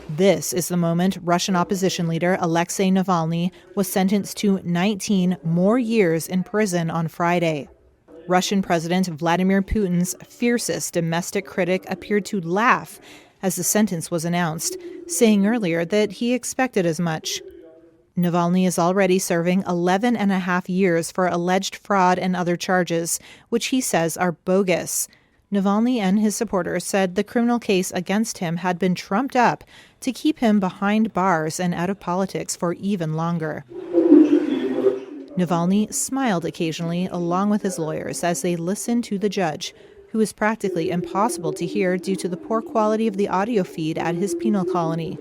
This is the moment Russian opposition leader Alexei Navalny was sentenced to 19 more years in prison on Friday. Russian President Vladimir Putin's fiercest domestic critic appeared to laugh as the sentence was announced, saying earlier that he expected as much. Navalny is already serving 11 and a half years for alleged fraud and other charges, which he says are bogus. Navalny and his supporters said the criminal case against him had been trumped up to keep him behind bars and out of politics for even longer. Navalny smiled occasionally along with his lawyers as they listened to the judge, who is practically impossible to hear due to the poor quality of the audio feed at his penal colony.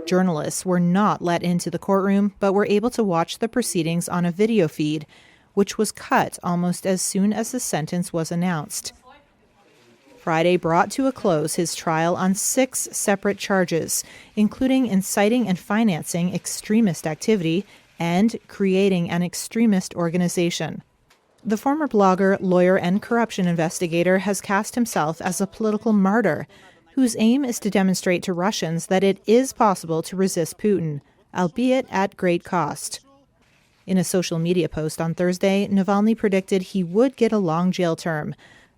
Journalists were not let into the courtroom, but were able to watch the proceedings on a video feed, which was cut almost as soon as the sentence was announced. Friday brought to a close his trial on 6 separate charges, including inciting and financing extremist activity and creating an extremist organization. The former blogger, lawyer, and corruption investigator has cast himself as a political martyr, whose aim is to demonstrate to Russians that it is possible to resist Putin, albeit at great cost. In a social media post on Thursday, Navalny predicted he would get a long jail term.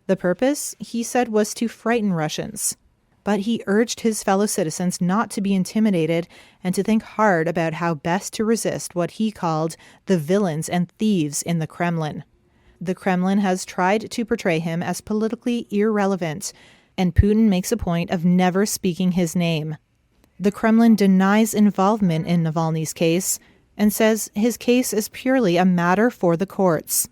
The purpose, he said, was to frighten Russians. But he urged his fellow citizens not to be intimidated and to think hard about how best to resist what he called the villains and thieves in the Kremlin. The Kremlin has tried to portray him as politically irrelevant, and Putin makes a point of never speaking his name. The Kremlin denies involvement in Navalny's case and says his case is purely a matter for the courts.